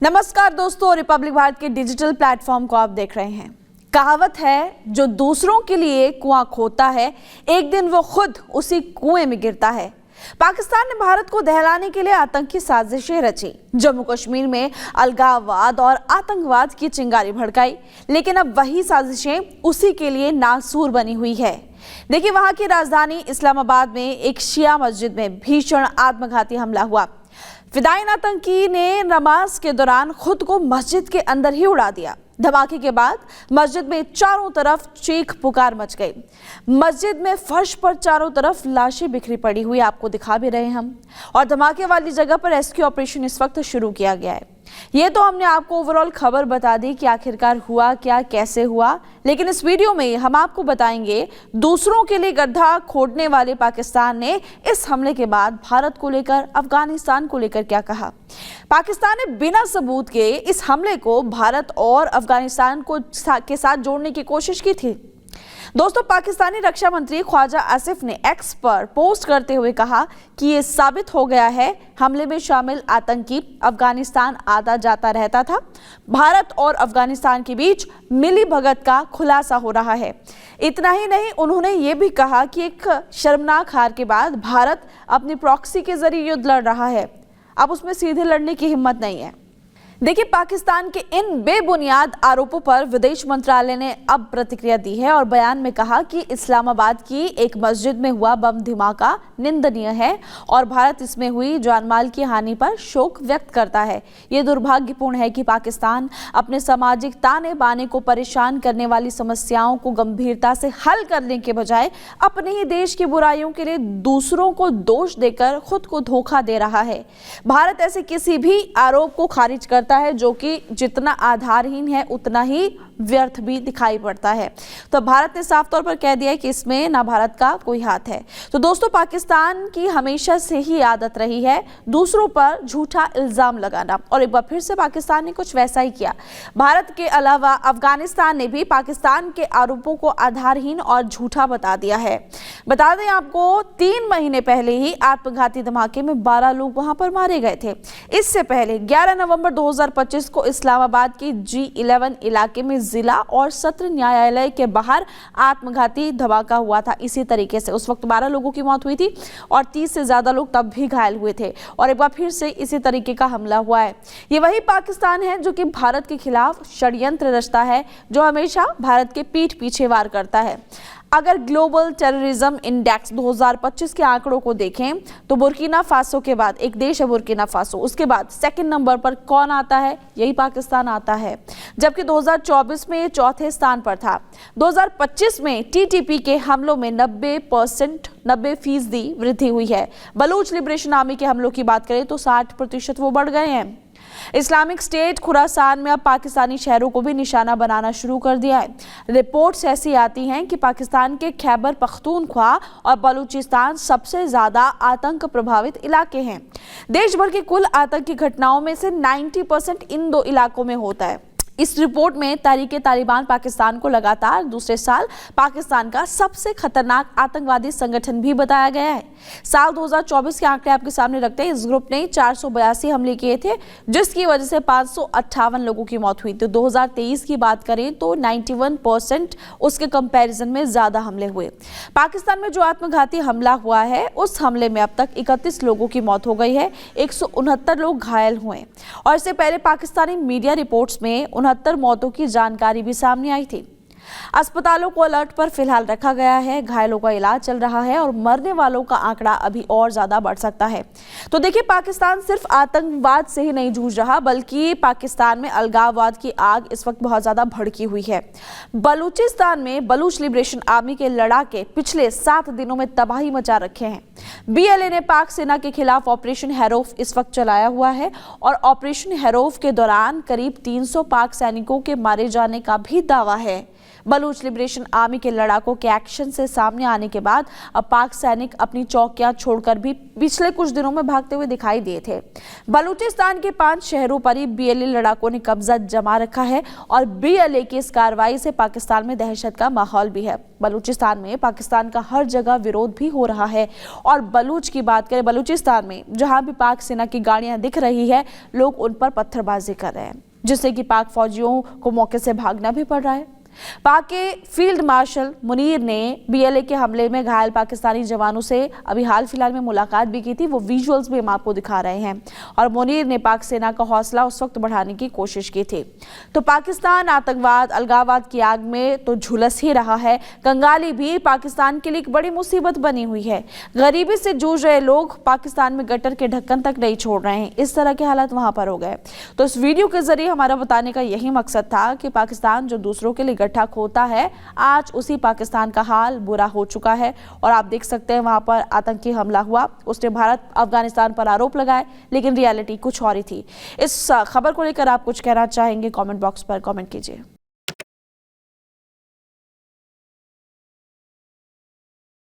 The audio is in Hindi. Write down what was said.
नमस्कार दोस्तों, रिपब्लिक भारत के डिजिटल प्लेटफॉर्म को आप देख रहे हैं। कहावत है, जो दूसरों के लिए कुआं खोदता है एक दिन वो खुद उसी कुएं में गिरता है। पाकिस्तान ने भारत को दहलाने के लिए आतंकी साजिशें रची, जम्मू कश्मीर में अलगाववाद और आतंकवाद की चिंगारी भड़काई, लेकिन अब वही साजिशें उसी के लिए नासूर बनी हुई है। देखिए, वहां की राजधानी इस्लामाबाद में एक शिया मस्जिद में भीषण आत्मघाती हमला हुआ। फिदायीन आतंकी ने नमाज के दौरान खुद को मस्जिद के अंदर ही उड़ा दिया। धमाके के बाद मस्जिद में चारों तरफ चीख पुकार मच गई। मस्जिद में फर्श पर चारों तरफ लाशें बिखरी पड़ी हुई आपको दिखा भी रहे हैं हम। और धमाके वाली जगह पर रेस्क्यू ऑपरेशन इस वक्त शुरू किया गया है। ये तो हमने आपको ओवरऑल खबर बता दी कि आखिरकार हुआ क्या, कैसे हुआ, लेकिन इस वीडियो में हम आपको बताएंगे दूसरों के लिए गड्ढा खोदने वाले पाकिस्तान ने इस हमले के बाद भारत को लेकर, अफगानिस्तान को लेकर क्या कहा। पाकिस्तान ने बिना सबूत के इस हमले को भारत और अफगानिस्तान के साथ जोड़ने की कोशिश की थी। दोस्तों, पाकिस्तानी रक्षा मंत्री ख्वाजा आसिफ ने एक्स पर पोस्ट करते हुए कहा कि ये साबित हो गया है हमले में शामिल आतंकी अफगानिस्तान आता जाता रहता था। भारत और अफगानिस्तान के बीच मिली भगत का खुलासा हो रहा है। इतना ही नहीं, उन्होंने ये भी कहा कि एक शर्मनाक हार के बाद भारत अपनी प्रॉक्सी के जरिए युद्ध लड़ रहा है। अब उसमें सीधे लड़ने की हिम्मत नहीं है। देखिए, पाकिस्तान के इन बेबुनियाद आरोपों पर विदेश मंत्रालय ने अब प्रतिक्रिया दी है और बयान में कहा कि इस्लामाबाद की एक मस्जिद में हुआ बम धमाका निंदनीय है और भारत इसमें हुई जानमाल की हानि पर शोक व्यक्त करता है। ये दुर्भाग्यपूर्ण है कि पाकिस्तान अपने सामाजिक ताने बाने को परेशान करने वाली समस्याओं को गंभीरता से हल करने के बजाय अपने ही देश की बुराइयों के लिए दूसरों को दोष देकर खुद को धोखा दे रहा है। भारत ऐसे किसी भी आरोप को खारिज करता है जो कि जितना आधारहीन है उतना ही व्यर्थ भी दिखाई पड़ता है। तो भारत ने साफ तौर पर कह दिया है कि इसमें ना भारत का कोई हाथ है। तो दोस्तों, पाकिस्तान की हमेशा से ही आदत रही है दूसरों पर झूठा इल्जाम लगाना, और एक बार फिर से पाकिस्तान ने कुछ वैसा ही किया। भारत के अलावा अफगानिस्तान ने भी पाकिस्तान के आरोपों को आधारहीन और झूठा बता दिया है। बता दें आपको, 3 महीने पहले ही आत्मघाती धमाके में 12 लोग वहां पर मारे गए थे। इससे पहले 11 नवंबर 2025 को इस्लामाबाद के G11 इलाके में जिला और सत्र न्यायालय के बाहर आत्मघाती धमाका हुआ था। इसी तरीके से उस वक्त 12 लोगों की मौत हुई थी और 30 से ज्यादा लोग तब भी घायल हुए थे। और एक बार फिर से इसी तरीके का हमला हुआ है। ये वही पाकिस्तान है जो कि भारत के खिलाफ षड्यंत्र रचता है, जो हमेशा भारत के पीठ पीछे वार करता है। अगर ग्लोबल टेररिज्म इंडेक्स 2025 के आंकड़ों को देखें तो बुर्किना फासो के बाद, एक देश है बुर्किना फासो, उसके बाद सेकंड नंबर पर कौन आता है? यही पाकिस्तान आता है। जबकि 2024 में ये चौथे स्थान पर था। 2025 में टीटीपी के हमलों में 90% वृद्धि हुई है। बलूच लिबरेशन आर्मी के हमलों की बात करें तो 60% वो बढ़ गए हैं। इस्लामिक स्टेट खुरासान में अब पाकिस्तानी शहरों को भी निशाना बनाना शुरू कर दिया है। रिपोर्ट्स ऐसी आती हैं कि पाकिस्तान के खैबर पख्तूनख्वा और बलूचिस्तान सबसे ज्यादा आतंक प्रभावित इलाके हैं। देश भर की कुल आतंकी घटनाओं में से 90% इन 2 इलाकों में होता है। इस रिपोर्ट में तहरीक-ए-तालिबान पाकिस्तान को लगातार दूसरे साल पाकिस्तान का सबसे खतरनाक आतंकवादी संगठन भी बताया गया है। साल 2024 के आंकड़े आपके सामने रखते हैं। इस ग्रुप ने 482 हमले किए थे, जिसकी वजह से 558 लोगों की मौत हुई। तो 2023 की बात करें तो 91% उसके कंपैरिजन में ज्यादा हमले हुए। पाकिस्तान में जो आत्मघाती हमला हुआ है, उस हमले में अब तक 31 लोगों की मौत हो गई है, 169 लोग घायल हुए। और इससे पहले पाकिस्तानी मीडिया रिपोर्ट्स में 69 मौतों की जानकारी भी सामने आई थी। अस्पतालों को अलर्ट पर फिलहाल रखा गया है, घायलों का इलाज चल रहा है और मरने वालों का आंकड़ा अभी और ज्यादा बढ़ सकता है। तो देखिए, पाकिस्तान सिर्फ आतंकवाद से ही नहीं जूझ रहा, बल्कि पाकिस्तान में अलगाववाद की आग इस वक्त बहुत ज्यादा भड़की हुई है। बलूचिस्तान में बलूच लिबरेशन आर्मी के लड़ाके पिछले 7 दिनों में तबाही मचा रखे हैं। BLA ने पाक सेना के खिलाफ ऑपरेशन हैरोफ इस वक्त चलाया हुआ है और ऑपरेशन हैरोफ के दौरान करीब 300 पाक सैनिकों के मारे जाने का भी दावा है। बलूच लिबरेशन आर्मी के लड़ाकों के एक्शन से सामने आने के बाद अब पाक सैनिक अपनी चौकियां छोड़कर भी पिछले कुछ दिनों में भागते हुए दिखाई दिए थे। बलूचिस्तान के 5 शहरों पर ही बीएलए लड़ाकों ने कब्जा जमा रखा है और बीएलए की इस कार्रवाई से पाकिस्तान में दहशत का माहौल भी है। बलूचिस्तान में पाकिस्तान का हर जगह विरोध भी हो रहा है और बलूच की बात करें, बलूचिस्तान में जहां भी पाक सेना की गाड़ियां दिख रही है, लोग उन पर पत्थरबाजी कर रहे हैं, जिससे कि पाक फौजियों को मौके से भागना भी पड़ रहा है। पाक के फील्ड मार्शल मुनीर ने बीएलए के हमले में घायल पाकिस्तानी जवानों से अभी हाल फिलहाल में मुलाकात भी की थी। वो विजुअल्स भी हम आपको दिखा रहे हैं और मुनीर ने पाक सेना का हौसला उस वक्त बढ़ाने की कोशिश की थी। तो पाकिस्तान आतंकवाद अलगाववाद की आग में तो झुलस ही रहा है। कंगाली भी पाकिस्तान के लिए एक बड़ी मुसीबत बनी हुई है। गरीबी से जूझ रहे लोग पाकिस्तान में गटर के ढक्कन तक नहीं छोड़ रहे हैं। इस तरह के हालात वहां पर हो गए। तो इस वीडियो के जरिए हमारा बताने का यही मकसद था कि पाकिस्तान जो दूसरों के लिए गड्ढा खोदता है, आज उसी पाकिस्तान का हाल बुरा हो चुका है। और आप देख सकते हैं वहां पर आतंकी हमला हुआ, उसने भारत अफगानिस्तान पर आरोप लगाए, लेकिन रियलिटी कुछ और ही थी। इस खबर को लेकर आप कुछ कहना चाहेंगे? कमेंट बॉक्स पर कमेंट कीजिए।